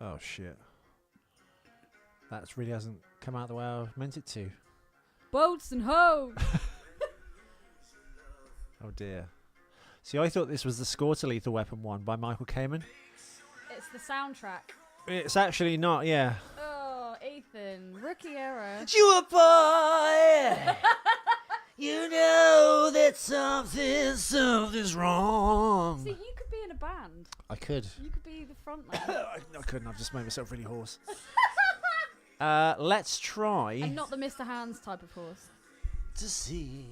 Oh, shit. That really hasn't come out the way I meant it to. Boats and hoes. Oh, dear. See, I thought this was the score to Lethal Weapon 1 by Michael Kamen. It's the soundtrack. It's actually not, yeah. Oh, Ethan. Rookie error. You a boy! You know that something's wrong. See, you could be in a band. I could. You could be the front man. I couldn't. I've just made myself really hoarse. Let's try. And not the Mr. Hands type of horse. To see.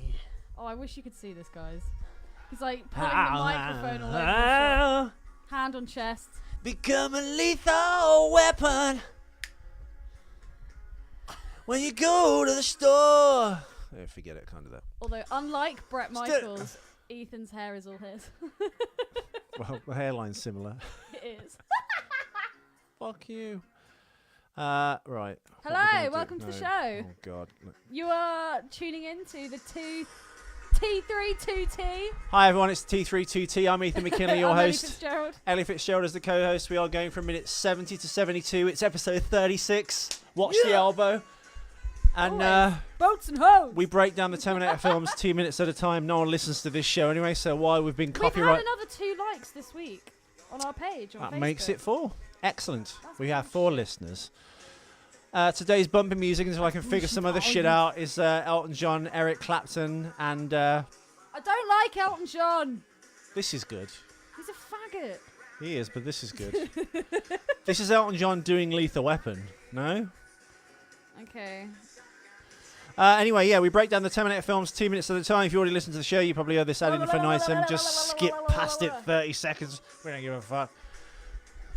Oh, I wish you could see this, guys. He's like putting the microphone all over his shot. Hand on chest. Become a lethal weapon when you go to the store. Oh, forget it, kind of that. Although, unlike Bret Michaels, Ethan's hair is all his. Well, the hairline's similar. It is. Fuck you. Right. Hello, welcome to the show. Oh, God. You are tuning into the T32T. Hi, everyone. It's T32T. I'm Ethan McKinley, your I'm host. Ellie Fitzgerald. Ellie Fitzgerald is the co-host. We are going from minute 70 to 72. It's episode 36. Watch the elbow. And Boats and hoes. we break down the Terminator films 2 minutes at a time. No one listens to this show anyway, so while we've been copyright... We've had another 2 likes this week on our page on That Facebook. makes it 4. Excellent. That's We have good. 4 listeners. Today's bumping music, until I can figure some other shit out, is Elton John, Eric Clapton, and I don't like Elton John. this is good. He's a faggot. He is, but this is good. This is Elton John doing Lethal Weapon. No? Okay. Anyway, yeah, we break down the Terminator films 2 minutes at a time. If you already listened to the show, you probably heard this ad infinitum. Just skip past it 30 seconds. We don't give a fuck.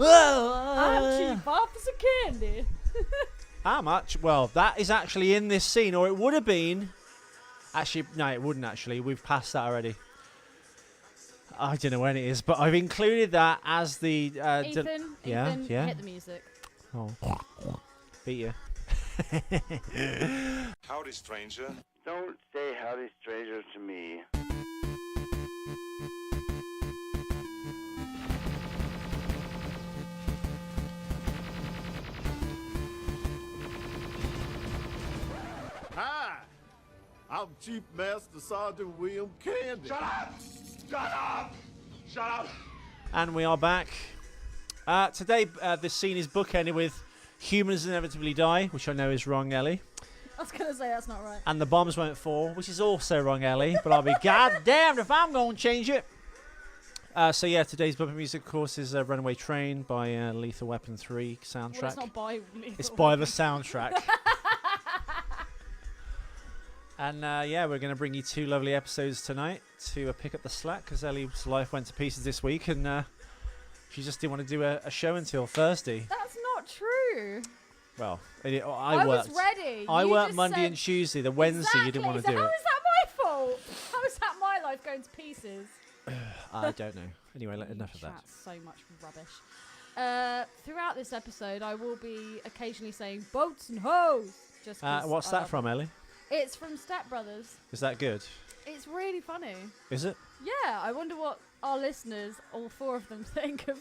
I'm cheap off a candy. How much? Well, that is actually in this scene, or it would have been. Actually, no, it wouldn't actually. We've passed that already. I don't know when it is, but I've included that as the... Ethan, yeah. hit the music. Oh, beat you. Howdy, stranger. Don't say howdy, stranger, to me. Hi, I'm Chief Master Sergeant William Candy. Shut up! Shut up! Shut up! And we are back. Today, this scene is bookended with humans inevitably die, which I know is wrong, Ellie. I was going to say that's not right. And the bombs won't fall, which is also wrong, Ellie. But I'll be goddamned if I'm going to change it. So yeah, today's bumping music, of course, is Runaway Train by Lethal Weapon 3 soundtrack. Well, it's not by Lethal It's by the Weapon. soundtrack. And yeah, we're going to bring you 2 lovely episodes tonight to pick up the slack, because Ellie's life went to pieces this week, and she just didn't want to do a show until Thursday. That's not true. Well, I worked. was ready. I You worked just Monday said- and Tuesday. The Wednesday you didn't want to Exactly. do So it. how is that my fault? How is that my life going to pieces? I don't know. Anyway, enough of that. Chat so much rubbish. Throughout this episode, I will be occasionally saying boats and hoes. Just 'cause What's I that love from, it. Ellie? It's from Step Brothers. Is that good? It's really funny. Is it? Yeah, I wonder what our listeners, all 4 of them, think of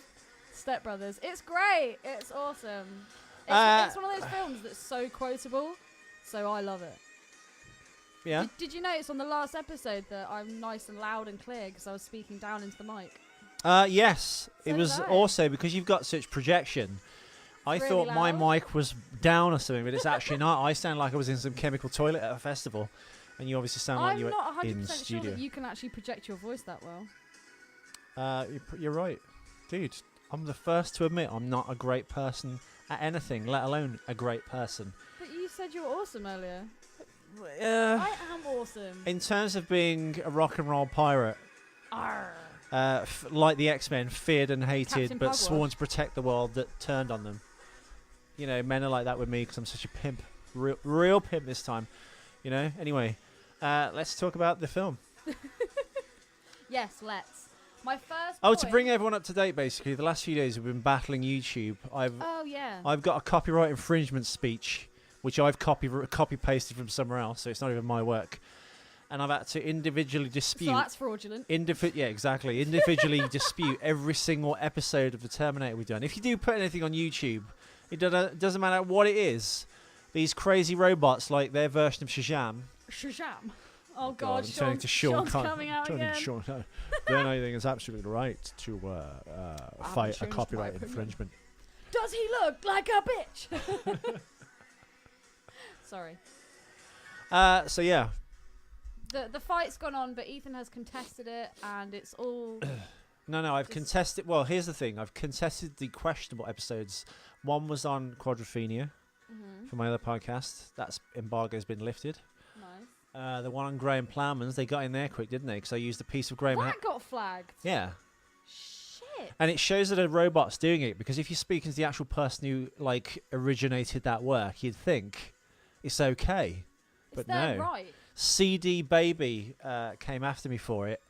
Step Brothers. It's great. It's awesome. It's one of those films that's so quotable, so I love it. Yeah. Did you notice on the last episode that I'm nice and loud and clear because I was speaking down into the mic? Yes. So It was did I. also because you've got such projection. I Really thought my loud? mic was down or something, but it's actually not. I sound like I was in some chemical toilet at a festival, and you obviously sound like I'm you were not 100% in sure studio. that you can actually project your voice that well. You're right, dude. I'm the first to admit I'm not a great person at anything, let alone a great person. But you said you were awesome earlier. Uh, I am awesome. in terms of being a rock and roll pirate, Arr. like the X-Men, feared and hated, Captain but Pugwash. sworn to protect the world that turned on them. You know, men are like that with me because I'm such a pimp, real pimp this time. You know. Anyway, let's talk about the film. Yes, let's. My first Oh, to point- bring everyone up to date, basically, the last few days we've been battling YouTube. Oh, yeah. I've got a copyright infringement speech, which I've copy pasted from somewhere else, so it's not even my work. and I've had to individually dispute. So that's fraudulent. Yeah, exactly. Individually dispute every single episode of the Terminator we've done. If you do put anything on YouTube, it doesn't matter what it is. These crazy robots, like their version of Shazam. Shazam. Oh God, I'm turning to Sean Sean's coming out again. Then I think it's absolutely right to fight a copyright infringement. Does he look like a bitch? Sorry. So yeah. The fight's gone on, but Ethan has contested it, and it's all. No, I've contested. Well, here's the thing. I've contested the questionable episodes. One was on Quadrophenia for my other podcast. That's embargo's been lifted. Nice. The one on Graham Plowman's, they got in there quick, didn't they? Because I used a piece of Graham. That got flagged. Yeah. Shit. And it shows that a robot's doing it, because if you're speaking to the actual person who originated that work, you'd think it's okay. But no. Right. CD Baby came after me for it,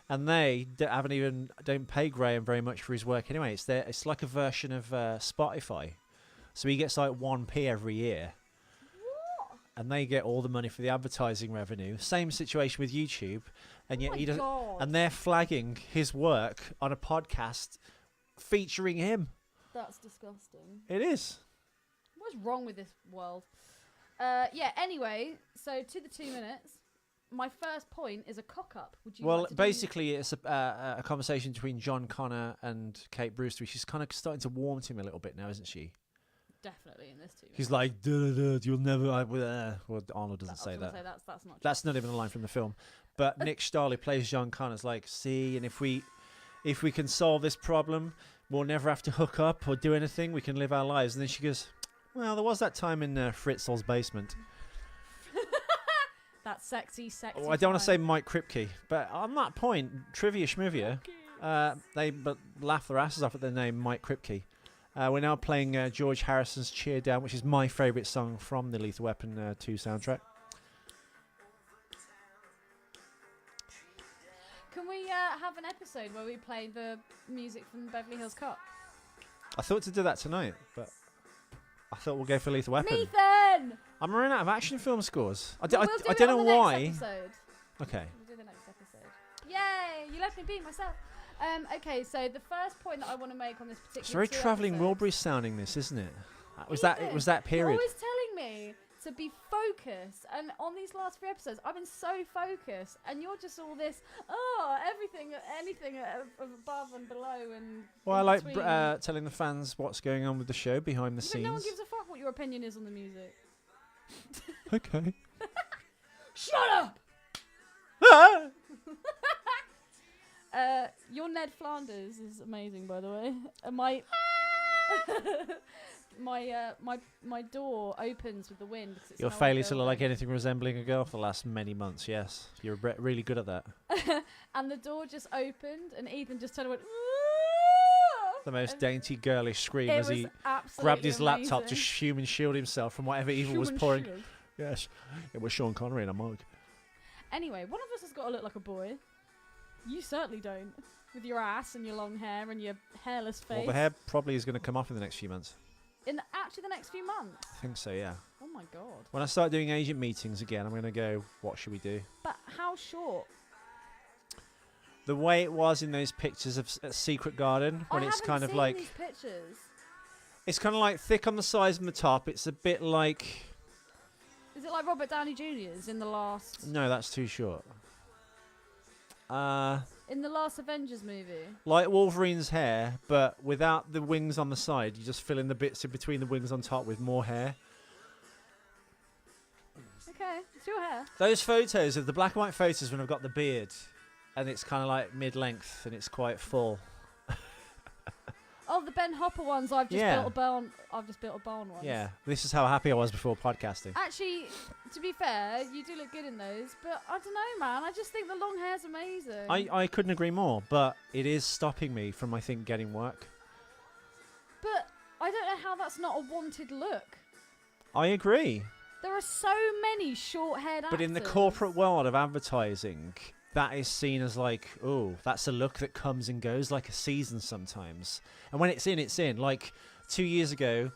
and they don't pay Graham very much for his work anyway. It's like a version of Spotify, so he gets like 1p every year. What? And they get all the money for the advertising revenue. Same situation with YouTube, and yet he doesn't. God. And they're flagging his work on a podcast featuring him. That's disgusting. It is. What's wrong with this world? Anyway, so to the 2 minutes. My first point is a cock-up. Would you like to basically, it's a conversation between John Connor and Kate Brewster. She's kind of starting to warm to him a little bit now, isn't she? Definitely in this 2 minutes. He's like, you'll never... well, Arnold doesn't say that. That's not true. That's not even a line from the film. But Nick Stahl, who plays John Connor's like, see, and if we can solve this problem, we'll never have to hook up or do anything. We can live our lives. And then she goes... Well, there was that time in Fritzl's basement. That sexy. Oh, I don't want to say Mike Kripke, but on that point, trivia schmivia, they laugh their asses off at the name Mike Kripke. We're now playing George Harrison's Cheer Down, which is my favourite song from the Lethal Weapon 2 soundtrack. Can we have an episode where we play the music from Beverly Hills Cop? I thought to do that tonight, but... I thought we'll go for Lethal Weapon. Nathan! I'm running out of action film scores. I We'll don't do it know on the why. Next episode. Okay. We'll do the next episode. Yay! You let me be myself. Okay, so the first point that I want to make on this particular It's very Travelling Wilburys sounding, this, isn't it? Was that period? You're always telling me to be focused, and on these last 3 episodes, I've been so focused, and you're just all this, anything above and below and. Well, I like telling the fans what's going on with the show behind the scenes. No one gives a fuck what your opinion is on the music. Okay. Shut up! Your Ned Flanders is amazing, by the way. My door opens with the wind. Your failure to look like anything resembling a girl for the last many months. Yes, you're really good at that. And the door just opened, and Ethan just turned and went. The most dainty, girlish scream as he grabbed his laptop to human shield himself from whatever evil was pouring. Shield. Yes, it was Sean Connery in a mug. Anyway, one of us has got to look like a boy. You certainly don't, with your ass and your long hair and your hairless face. Well, the hair probably is going to come off in the next few months. In the next few months? I think so, yeah. Oh my god. When I start doing agent meetings again, I'm going to go, what should we do? But how short? The way it was in those pictures of Secret Garden, when it's kind of like... these pictures. It's kind of like thick on the sides and the top. It's a bit like... Is it like Robert Downey Jr.'s in the last... No, that's too short. In the last Avengers movie. Like Wolverine's hair, but without the wings on the side. You just fill in the bits in between the wings on top with more hair. Okay, it's your hair. Those photos of the black and white photos when I've got the beard, and it's kind of like mid-length and it's quite full. Oh, the Ben Hopper ones. I've just built a barn. I've just built a barn one. Yeah, this is how happy I was before podcasting. Actually, to be fair, you do look good in those. But I don't know, man. I just think the long hair's amazing. I couldn't agree more, but it is stopping me from, I think, getting work. But I don't know how that's not a wanted look. I agree. There are so many short-haired actors. But in the corporate world of advertising, that is seen as like, oh, that's a look that comes and goes like a season sometimes. And when it's in, it's in. Like 2 years ago,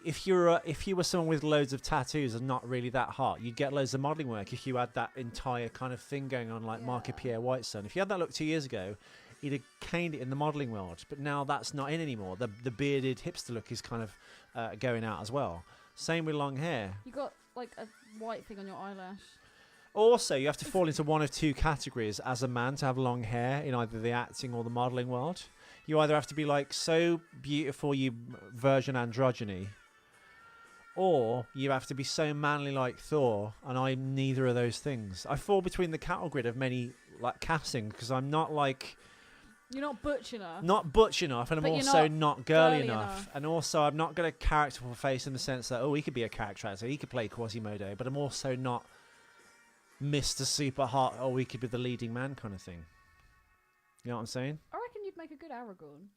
if you were someone with loads of tattoos and not really that hot, you'd get loads of modelling work if you had that entire kind of thing going on, like Marco Pierre Whiteson. If you had that look 2 years ago, he'd have caned it in the modelling world. But now that's not in anymore. The bearded hipster look is kind of going out as well. Same with long hair. You got like a white thing on your eyelash. Also, you have to fall into one of two categories as a man to have long hair in either the acting or the modelling world. You either have to be like so beautiful, you virgin androgyny, or you have to be so manly like Thor, and I'm neither of those things. I fall between the cattle grid of many like casting because I'm not like... You're not butch enough. Not butch enough, and I'm But you're also not not girly girly enough. enough. And also I'm not got a characterful face in the sense that, he could be a character actor, he could play Quasimodo, but I'm also not Mr. Super Hot, he could be the leading man kind of thing. You know what I'm saying? I reckon you'd make a good Aragorn.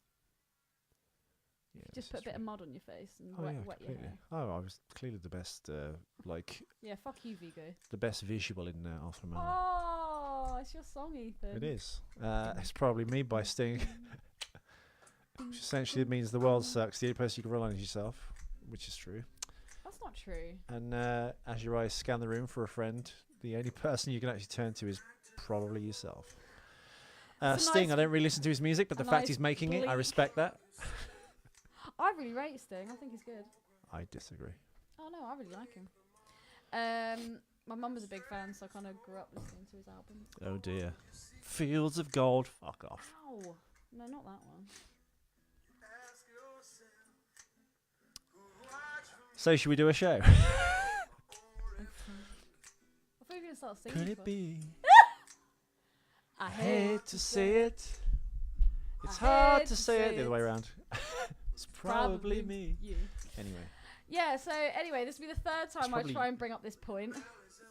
Yeah, Just this put a is bit true. of mud on your face and Oh, wet yeah, your completely. hair. Oh, I was clearly the best, Yeah, fuck you, Vigo. the best visual in Alpha Male. Oh, it's your song, Ethan. It is. It's probably me by Sting. Which essentially means the world sucks. The only person you can rely on is yourself, which is true. That's not true. And as your eyes scan the room for a friend, the only person you can actually turn to is probably yourself. It's a Sting, nice- I don't really listen to his music, but a the fact nice he's making it, I bleak- respect that. I really rate Sting. I think he's good. I disagree. Oh no, I really like him. My mum was a big fan, so I kind of grew up listening to his albums. Oh dear. Fields of Gold. Fuck off. Ow! No, not that one. So should we do a show? I thought you were gonna start singing. Could for it be? I I hate to say it. It's I hard hate to say it the other way around. It's probably me. You. Anyway. Yeah. So anyway, this will be the third time I probably- try and bring up this point.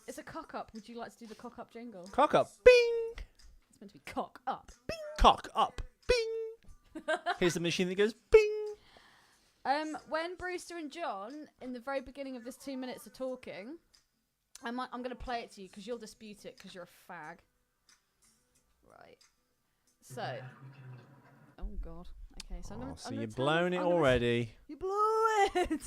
It's a cock up. Would you like to do the cock up jingle? Cock up. Bing! It's meant to be cock up. Cock up. Bing! Here's the machine that goes bing! When Brewster and John, in the very beginning of this 2 minutes of talking, I'm going to play it to you because you'll dispute it because you're a fag. Right. So. Oh God. Okay. So I'm going to. So you've blown it already. You blew it.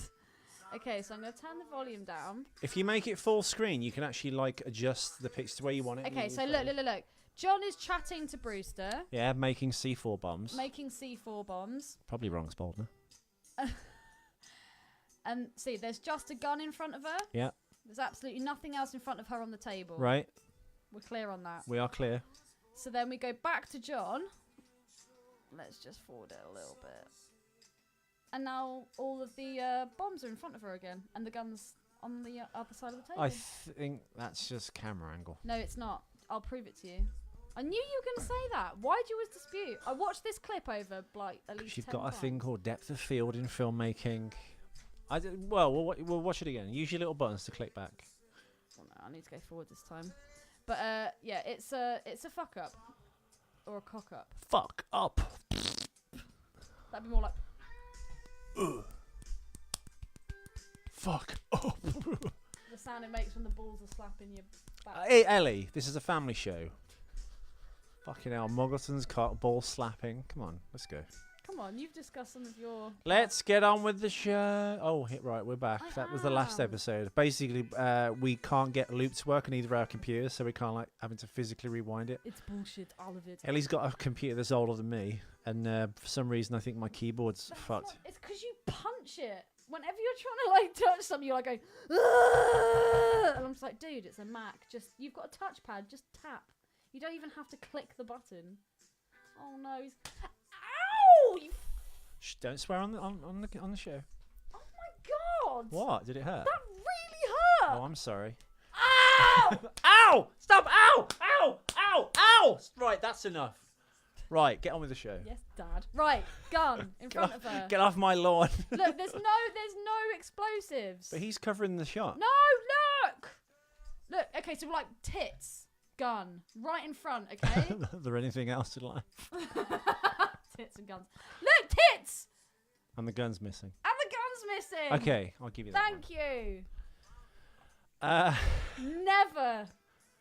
Okay. So I'm going to turn the volume down. If you make it full screen, you can actually like adjust the picture to where you want it. Okay. So look. John is chatting to Brewster. Yeah, making C4 bombs. Making C4 bombs. Probably wrong, Spaldner. And see, there's just a gun in front of her. Yeah. There's absolutely nothing else in front of her on the table. Right. We're clear on that. We are clear. So then we go back to John. Let's just forward it a little bit. And now all of the bombs are in front of her again. And the gun's on the other side of the table. I think that's just camera angle. No, it's not. I'll prove it to you. I knew you were going to say that. Why do you always dispute? I watched this clip over like at least 10 You've got a times. thing called depth of field in filmmaking. We'll watch it again. Use your little buttons to click back. Well, no, I need to go forward this time. But yeah, it's a fuck up or a cock up. Fuck up. That'd be more like Fuck up. the sound it makes when the balls are slapping your back. Hey, Ellie, this is a family show. Fucking hell, Muggleton's ball slapping. Come on, let's go. Come on, you've discussed some of your. Let's get on with the show. Oh, right, we're back. I That was the last am. episode. Basically, we can't get loop to work on either of our computers, so we can't like having to physically rewind it. It's bullshit, all of it. Ellie's got a computer that's older than me, and for some reason, I think my keyboard's That's fucked. not- it's because you punch it. Whenever you're trying to like touch something, you're like going, "Ugh!" And I'm just like, dude, it's a Mac. You've got a touchpad. Just tap. You don't even have to click the button. Oh no! Ow! You Shh, don't swear on the show. Oh my god! What? Did it hurt? That really hurt! Oh, I'm sorry. Ow! Ow! Stop! Ow! Ow! Ow! Ow! Right, that's enough. Right, get on with the show. Yes, Dad. Right, gun in front of her. Get off my lawn. Look, there's no explosives. But he's covering the shot. No, look! Look, okay, so like tits, gun, right in front, okay? Is there anything else in life? Tits and guns. Look, tits! And the gun's missing. And the gun's missing! Okay, I'll give you that. Thank you. one. Never,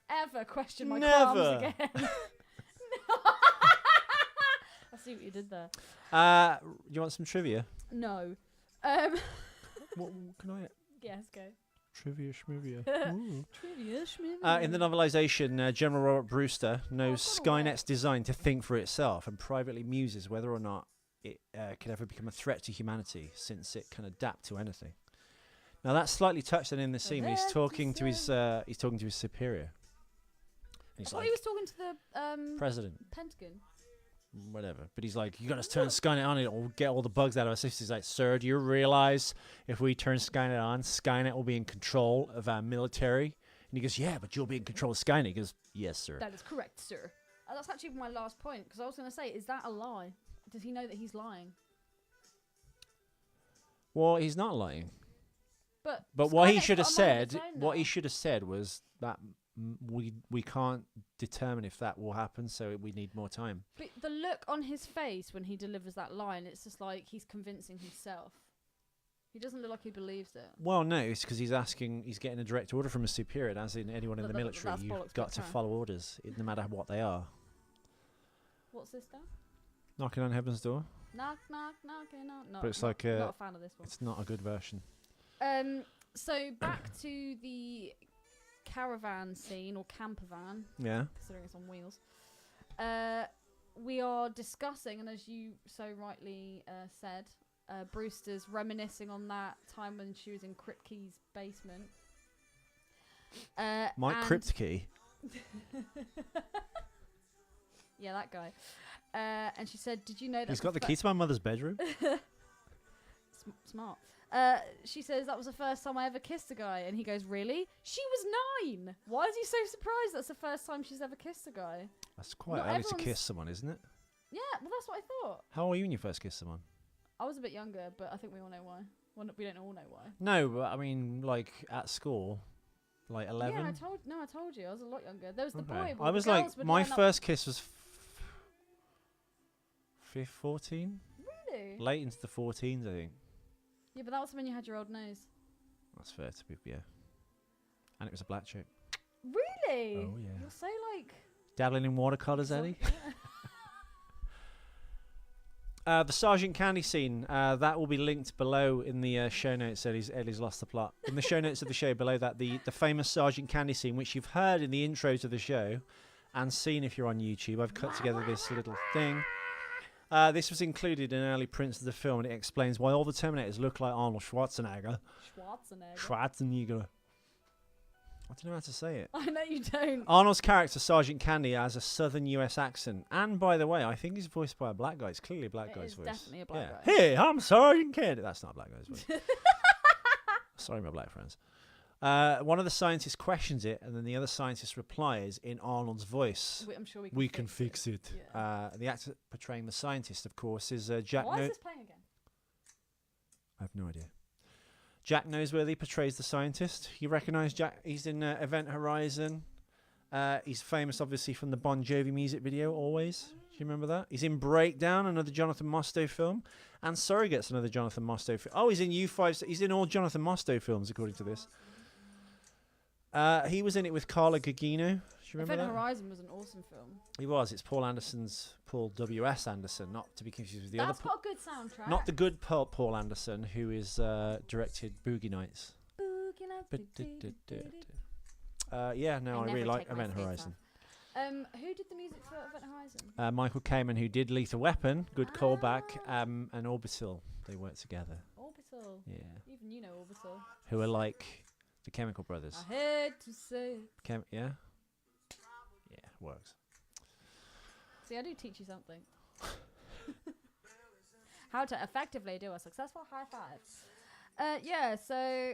ever question my Never. qualms again. I see what you did there. You want some trivia? No. What can I? Yes, go. Trivia schmivia. Trivia, schmivia. In the novelization, General Robert Brewster knows gone away. Skynet's designed to think for itself and privately muses whether or not it could ever become a threat to humanity, since it can adapt to anything. Now that's slightly touched on in the scene. He's talking to his superior. He's I thought he was talking to the president, Pentagon. whatever. But he's like, you got to turn Skynet on. It'll get all the bugs out of our systems. He's like, sir, do you realize if we turn Skynet on, Skynet will be in control of our military? And he goes, yeah, but you'll be in control of Skynet. He goes, yes, sir. That is correct, sir. That's actually my last point, because I was going to say, is that a lie? Does he know that he's lying? Well, he's not lying. But what he Skynet's should have got a mind of said, its own what now. he should have said was that we can't determine if that will happen, so we need more time. But the look on his face when he delivers that line, it's just like he's convincing himself. He doesn't look like he believes it. Well, no, it's because he's getting a direct order from a superior, as in anyone in the military. That's You've bollocks, got but to carry on. follow orders, no matter what they are. What's this now? Knocking on heaven's door, Knock, knock, knocking on. No, but it's not, like not a fan of this one. it's not a good version. So back to the caravan scene, or camper van, Yeah. considering it's on wheels. We are discussing, and as you so rightly said, Brewster's reminiscing on that time when she was in Kripke's basement. Mike and- Kripke. Yeah, that guy. And she said, "Did you know that?" He's got the key to my mother's bedroom. Smart. She says that was the first time I ever kissed a guy, and he goes, "Really?" She was 9. Why is he so surprised? That's the first time she's ever kissed a guy. That's quite Not early to everyone's- kiss someone, isn't it? Yeah, well, that's what I thought. How old were you when you first kissed someone? I was a bit younger, but I think we all know why. Well, we don't all know why. No, but I mean, like at school, like 11. Yeah, I told you, I was a lot younger. There was the Okay. boy. but I the was girls like, would my line up- first kiss was 14, Really? late into the 14s, I think. Yeah, but that was when you had your old nose. That's fair to be, yeah. And it was a black chick. Really? Oh, yeah. You're so like. Dabbling in watercolors, Eddie. Yeah. The Sergeant Candy scene, that will be linked below in the show notes. Eddie's lost the plot. In the show notes of the show below that, the famous Sergeant Candy scene, which you've heard in the intro to the show and seen if you're on YouTube. I've cut together this little thing. This was included in early prints of the film, and it explains why all the Terminators look like Arnold Schwarzenegger. Schwarzenegger. I don't know how to say it. I know you don't. Arnold's character, Sergeant Candy, has a southern US accent. And by the way, I think he's voiced by a black guy. It's clearly a black guy's voice. Definitely a black guy. Hey, I'm Sergeant Candy. That's not a black guy's voice. Sorry, my black friends. One of the scientists questions it, and then the other scientist replies in Arnold's voice. I'm sure We can fix it. Yeah. The actor portraying the scientist, of course, is Jack. Why is this playing again? I have no idea. Jack Noseworthy portrays the scientist. You recognise Jack? He's in Event Horizon. He's famous, obviously, from the Bon Jovi music video, Always. Do you remember that? He's in Breakdown, another Jonathan Mostow film. And Surrogates, another Jonathan Mostow film. Oh, he's in U5. He's in all Jonathan Mostow films, according to this. He was in it with Carla Gugino. Do you remember Event that? Horizon was an awesome film. He was. It's Paul W.S. Anderson, not to be confused with the That's other. got a good soundtrack. Not the good Paul Anderson, who is directed Boogie Nights. Boogie Nights. Yeah, no, I never really like take my Event skates Horizon. Who did the music for Event Horizon? Michael Kamen, who did Lethal Weapon, good callback, and Orbital. They work together. Orbital. Yeah. Even you know Orbital. Who are like the Chemical Brothers. I hate to say it. Yeah? Yeah, works. See, I do teach you something. How to effectively do a successful high five. Yeah, so...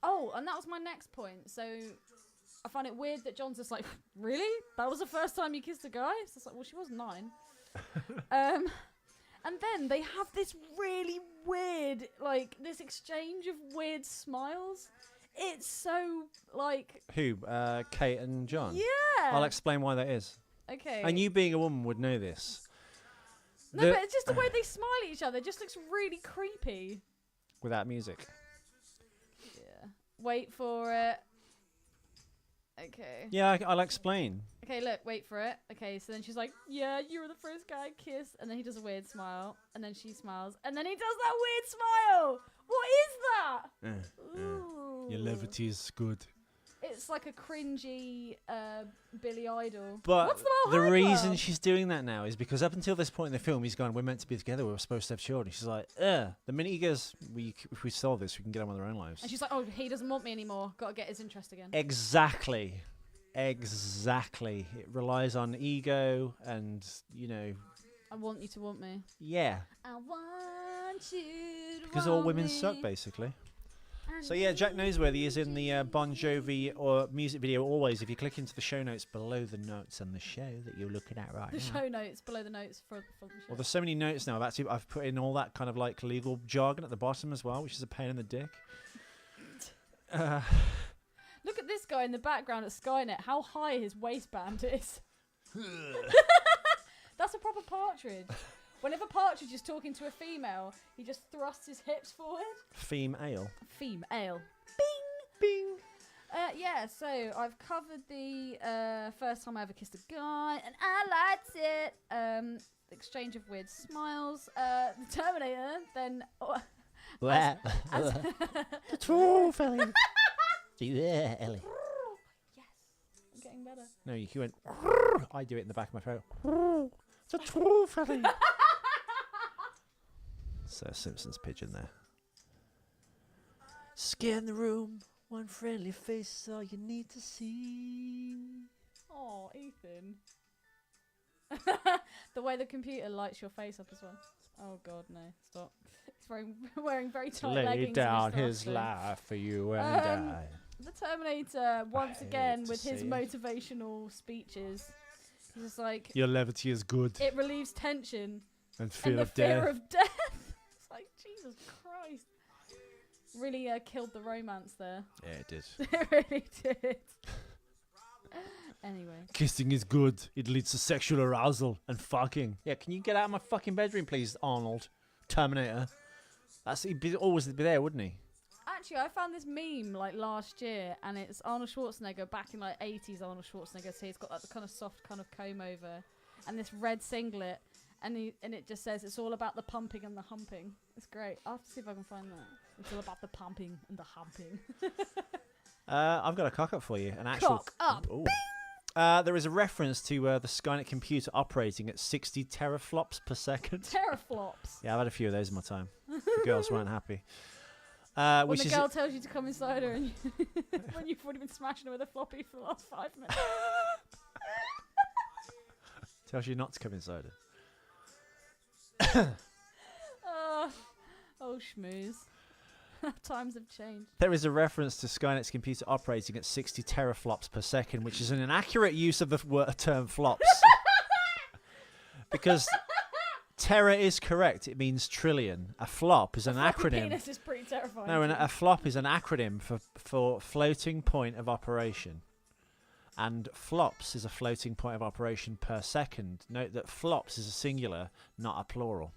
Oh, and that was my next point. So I find it weird that John's just like, really? That was the first time you kissed a guy? So it's like, well, she was 9. And then they have this really weird, like, this exchange of weird smiles. It's so, like... Who? Kate and John? Yeah! I'll explain why that is. Okay. And you being a woman would know this. No, but it's just the way they smile at each other. It just looks really creepy. Without music. Yeah. Wait for it. Okay. Yeah, I'll explain. Okay, look, wait for it. Okay, so then she's like, yeah, you were the first guy I kissed. And then he does a weird smile. And then she smiles. And then he does that weird smile. What is that? Ooh. Your levity is good. It's like a cringy Billy Idol. But What's the high reason club? she's doing that now is because up until this point in the film, he's gone, we're meant to be together, we're supposed to have children. She's like, the minute he goes, if we solve this, we can get on with our own lives. And she's like, oh, he doesn't want me anymore. Got to get his interest again. Exactly. It relies on ego and, I want you to want me. yeah. I want you to Because want all women me. suck, basically. I So yeah, Jack need Noseworthy is in the you Bon to Jovi or music video always. If you click into the show notes below the notes on the show that you're looking at right The now. show notes, below the notes for the show. Well, there's so many notes now. I've put in all that kind of like legal jargon at the bottom as well, which is a pain in the dick. Look at this guy in the background at Skynet. How high his waistband is. That's a proper partridge. Whenever Partridge is talking to a female, he just thrusts his hips forward. Female. Female. Bing. Yeah, so I've covered the first time I ever kissed a guy, and I liked it. Exchange of weird smiles. The Terminator, then... The true fella. Yeah, Ellie. Yes, I'm getting better. No, you went. I do it in the back of my throat. It's a true fella. So Simpsons pigeon there. Scan the room. One friendly face is all you need to see. Oh, Ethan. The way the computer lights your face up as well. Oh God, no! Stop. He's wearing very tight Lay leggings. down and he his starts to- life for you and I. The Terminator, once hate again, to with his see it. motivational speeches, he's just like, Your levity is good. it relieves tension And fear and the of fear death. of death. It's like, Jesus Christ. Really killed the romance there. Yeah, it did. It really did. Anyway. Kissing is good. It leads to sexual arousal and fucking. Yeah, can you get out of my fucking bedroom, please, Arnold? Terminator. He'd always be there, wouldn't he? Actually, I found this meme like last year, and it's Arnold Schwarzenegger back in like 80s Arnold Schwarzenegger. So he's got like the kind of soft kind of comb over and this red singlet, and it just says it's all about the pumping and the humping. It's great. I'll have to see if I can find that. It's all about the pumping and the humping. I've got a cock up for you. An actual Cock up. Ooh. There is a reference to the Skynet computer operating at 60 teraflops per second. Teraflops. Yeah, I've had a few of those in my time. The girls weren't happy. When Which the is girl tells you to come inside her, and when you've already been smashing her with a floppy for the last 5 minutes. tells you not to come inside her. Oh, schmooze. Times have changed. There is a reference to Skynet's computer operating at 60 teraflops per second, which is an inaccurate use of the term flops. Because terra is correct. It means trillion. A flop is an Floppy acronym. penis is pretty terrifying. No, a flop is an acronym for floating point of operation. And flops is a floating point of operation per second. Note that flops is a singular, not a plural.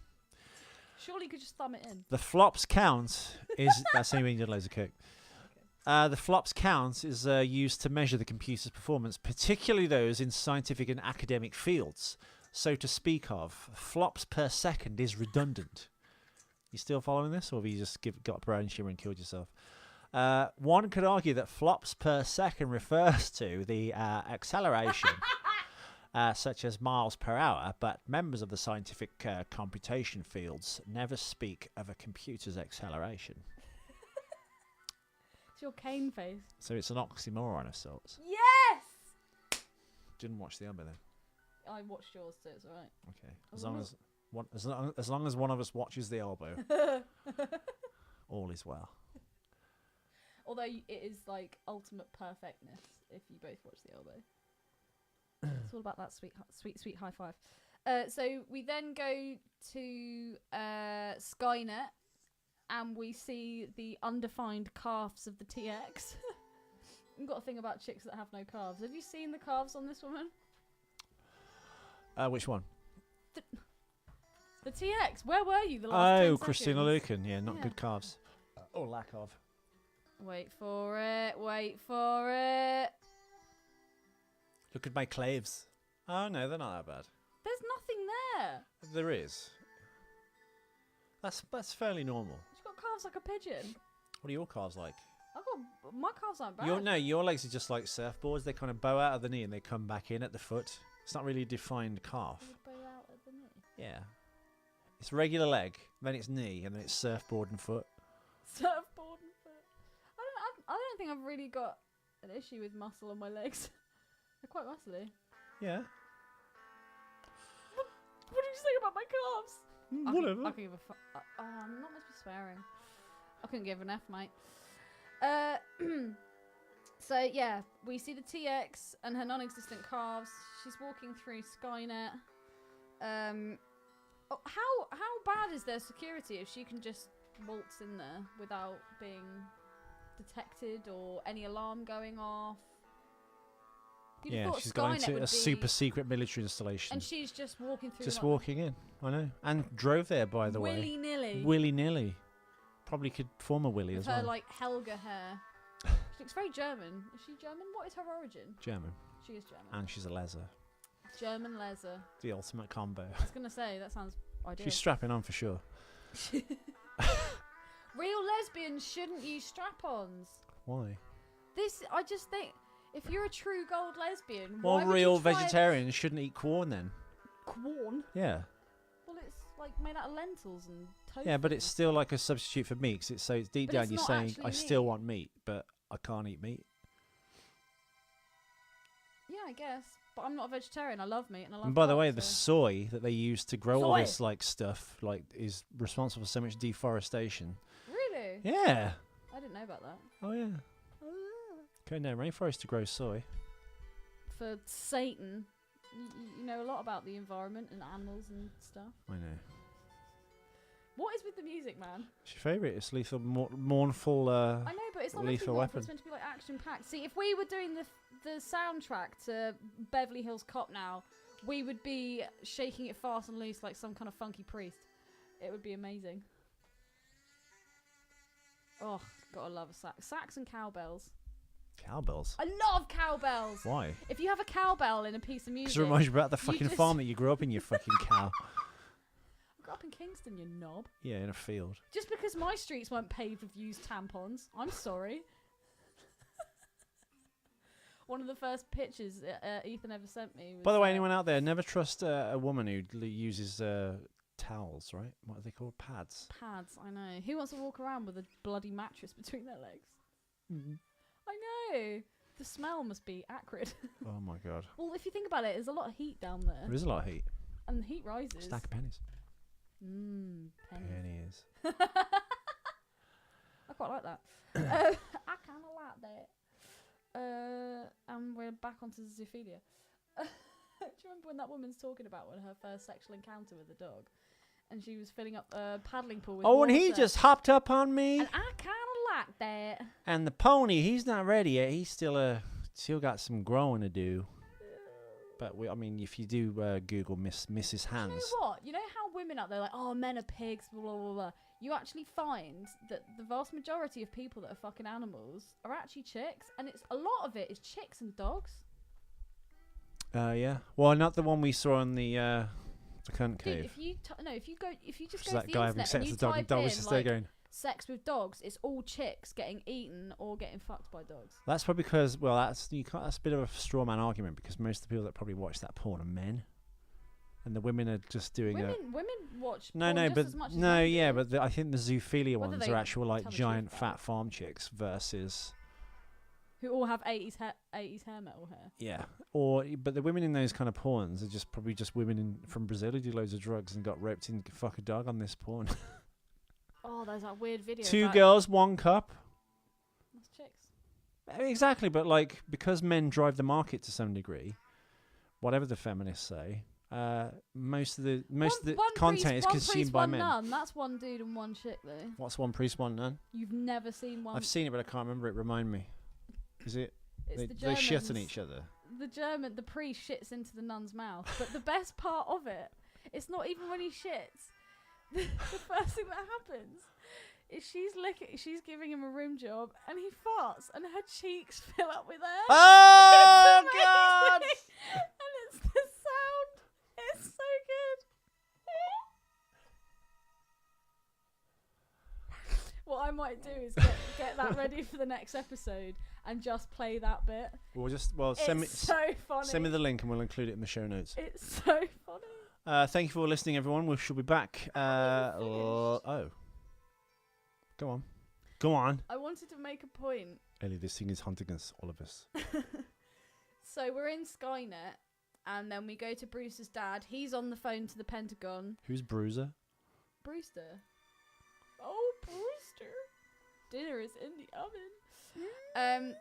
Surely you could just thumb it in. The flops count is... That's how you did loads of coke. The flops count is used to measure the computer's performance, particularly those in scientific and academic fields. So to speak of, flops per second is redundant. You still following this, or have you just got a brain shimmer and killed yourself? One could argue that flops per second refers to the acceleration, such as miles per hour, but members of the scientific computation fields never speak of a computer's acceleration. It's your cane face. So it's an oxymoron of sorts. Yes! Didn't watch the other then. I watched yours, so it's alright. Okay. As long as one of us watches the elbow, all is well. Although it is like ultimate perfectness if you both watch the elbow. It's all about that sweet high five. So we then go to Skynet, and we see the undefined calves of the TX. I've got a thing about chicks that have no calves. Have you seen the calves on this woman? Which one? The TX. Where were you the last 10 Christina seconds? Lucan. Yeah, not Yeah. good calves. Or lack of. Wait for it. Wait for it. Look at my claves. Oh no, they're not that bad. There's nothing there. There is. That's fairly normal. She's got calves like a pigeon. What are your calves like? My calves aren't bad. Your legs are just like surfboards. They kind of bow out of the knee and they come back in at the foot. It's not really a defined calf. They bow out at the knee. Yeah. It's regular leg, then it's knee, and then it's surfboard and foot. Surfboard and foot. I don't think I've really got an issue with muscle on my legs. They're quite muscly. Yeah. What did you say about my calves? Whatever. I can give a fuck. I'm not meant to be swearing. I couldn't give an F, mate. So yeah, we see the TX and her non-existent calves. She's walking through Skynet. How bad is their security if she can just waltz in there without being detected or any alarm going off? You'd have thought she's gone Skynet into would a be- super secret military installation. And she's just walking through. Just like walking in, I know. And drove there, by the way. willy-nilly. Willy-nilly. Probably could form a willy With as her well. like Helga hair. She looks very German. Is she German? What is her origin? German. She is German. And she's a leather. German leather. The ultimate combo. I was gonna say that sounds ideal. She's strapping on for sure. Real lesbians shouldn't use strap-ons. Why? I just think if you're a true gold lesbian, Well, why would real you try vegetarians shouldn't eat corn then. corn? Yeah. Well, it's like made out of lentils and tofu. Yeah, but it's still like a substitute for meat. 'Cause it's so deep But down it's you're not saying, actually I still meat. want meat, but I can't eat meat. Yeah, I guess. But I'm not a vegetarian. I love meat and I love. And by the pork, way, the so- soy that they use to grow all Soy. this like stuff like is responsible for so much deforestation. Really? Yeah. I didn't know about that. Oh yeah. Going down rainforest to grow soy. For Satan, you know a lot about the environment and animals and stuff. I know. What is with the music, man? It's your favourite. It's lethal, mournful. I know, but it's not meant to be Lethal mournful, Weapon. it's meant to be like action packed. See, if we were doing the soundtrack to Beverly Hills Cop now, we would be shaking it fast and loose like some kind of funky priest. It would be amazing. Oh, gotta love a sax. Sax and cowbells. Cowbells. I love cowbells. Why? If you have a cowbell in a piece of music, Because it reminds you about the you fucking just- farm that you grew up in, you fucking cow. I grew up in Kingston, you knob. Yeah, in a field. Just because my streets weren't paved with used tampons, I'm sorry. One of the first pictures Ethan ever sent me was... By the way, anyone out there, never trust a woman who uses towels, right? What are they called? Pads. Pads, I know. Who wants to walk around with a bloody mattress between their legs? Mm-hmm. I know. The smell must be acrid. Oh my god. Well, if you think about it, there's a lot of heat down there. There is a lot of heat. And the heat rises. Stack of pennies. Pennies. Pennies. I quite like that. I kind of like that. And we're back onto zoophilia. Do you remember when that woman's talking about her first sexual encounter with a dog? And she was filling up a paddling pool with Oh, water. and he just hopped up on me. And I kind of like that. And the pony, he's not ready yet. He's still got some growing to do. But I mean, if you do Google Mrs. Hands, You know what? You know how women out there are like, oh, men are pigs, blah, blah, blah, blah. You actually find that the vast majority of people that are fucking animals are actually chicks. And it's a lot of it is chicks and dogs. yeah. Well, not the one we saw in the cunt Dude, cave. if you just Which is go that to the guy having internet sex and you with the dog, type and the dog was in just there like, going. sex with dogs, it's all chicks getting eaten or getting fucked by dogs. That's probably because, well, that's a bit of a straw man argument because most of the people that probably watch that porn are men, and the women are just doing Women watch No, porn no, just but as much as no, men yeah, do. but I think the zoophilia Whether ones they are actual like tell the giant truth about fat farm chicks versus who all have 80s hair metal hair. yeah, but the women in those kind of porns are just probably just women from Brazil who do loads of drugs and got roped in to fuck a dog on this porn. Oh, there's that weird video. Two about- girls, one cup. That's chicks. Exactly, but like because men drive the market to some degree, whatever the feminists say, most of the One content priest, is one consumed priest, by one men. Nun. That's one dude and one chick though. What's one priest, one nun? You've never seen one. I've seen it, but I can't remember it. Remind me. Is it? It's the They shit on Germans. each other. The priest shits into the nun's mouth. But the best part of it, it's not even when he shits. The first thing that happens is she's giving him a room job and he farts and her cheeks fill up with air. Oh It's God! amazing. And it's the sound. It's so good. What might do is get that ready for the next episode and just play that bit. Send me It's so funny. send me the link and we'll include it in the show notes. It's so funny. Thank you for listening, everyone. We shall be back. Go on. I wanted to make a point. Ellie, this thing is hunting us, all of us. So we're in Skynet, and then we go to Brewster's dad. He's on the phone to the Pentagon. Who's Bruiser? Brewster. Oh, Brewster. Dinner is in the oven.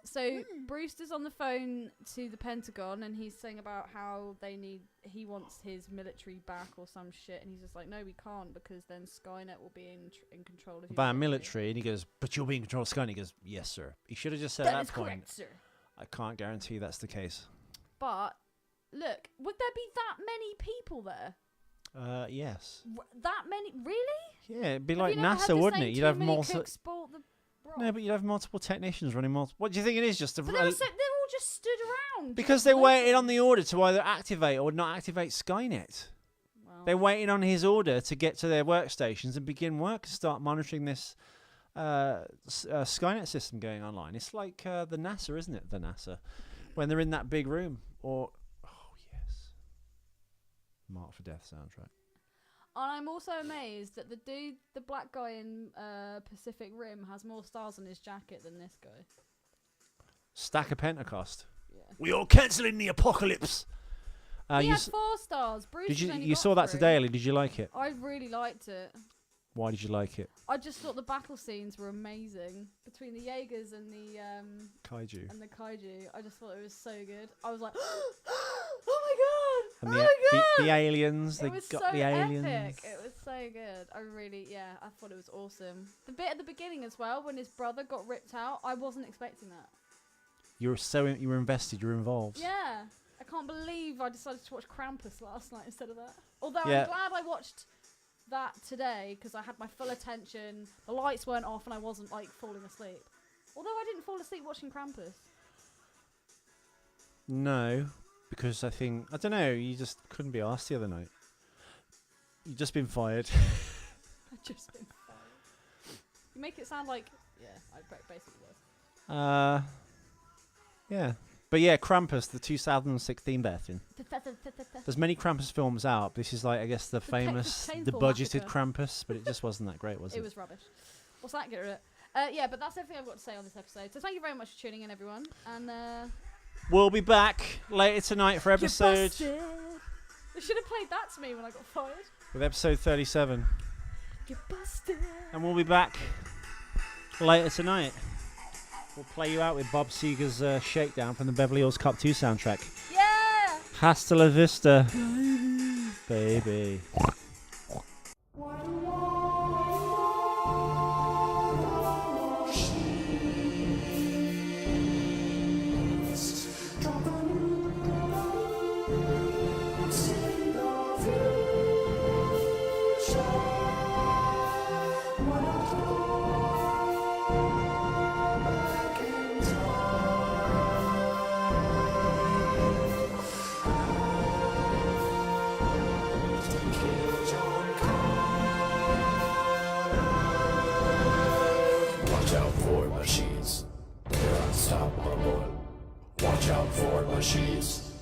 So Brewster's on the phone to the Pentagon, and he's saying about how he wants his military back or some shit, and he's just like, no, we can't, because then Skynet will be in control of your By military, and he goes, but you'll be in control of Skynet. He goes, yes, sir. He should have just said That at is that point. correct, sir. I can't guarantee that's the case. But look, would there be that many people there? Yes. That many? Really? Yeah, it'd be Have like you never had NASA, to wouldn't say it? You'd too have many multiple. cooks spoilt the broth? No, but you'd have multiple technicians running multiple. What do you think it is? Just a But they're all just stood around. because just they waited looking. on the order to either activate or not activate Skynet. Well, They're waiting on his order to get to their workstations and begin work, start monitoring this Skynet system going online. It's like the NASA, isn't it? The NASA, when they're in that big room. Or, oh yes, Mark for Death soundtrack. And I'm also amazed that the black guy in Pacific Rim, has more stars on his jacket than this guy. Stack of Pentecost. Yeah. We are cancelling the apocalypse. He had 4 stars. Bruce Did only you got saw that 3. today, Ellie? Did you like it? I really liked it. Why did you like it? I just thought the battle scenes were amazing between the Jaegers and the Kaiju. kaiju. I just thought it was so good. I was like, oh my god! And Oh my god! the aliens. They It was got so the aliens. epic. It was so good. I thought it was awesome. The bit at the beginning as well, when his brother got ripped out, I wasn't expecting that. You were invested. You were involved. Yeah, I can't believe I decided to watch Krampus last night instead of that. Although Yeah. I'm glad I watched that today because I had my full attention. The lights weren't off and I wasn't like falling asleep. Although I didn't fall asleep watching Krampus. No, because I don't know. You just couldn't be asked the other night. You've just been fired. I've just been fired. You make it sound like I basically was. Yeah. But yeah, Krampus, the 2016 version. There's many Krampus films out. This is like, I guess, the famous, the painful budgeted massacre. Krampus, but it just wasn't that great, was it? It was rubbish. What's that? Get rid of it. Yeah, but that's everything I've got to say on this episode. So thank you very much for tuning in, everyone. And We'll be back later tonight for episode... They should have played that to me when I got fired. with episode 37. You're busted. And we'll be back later tonight. We'll play you out with Bob Seger's Shakedown from the Beverly Hills Cop 2 soundtrack. Yeah! Hasta la vista, baby. Watch out for machines. They're unstoppable. Watch out for machines.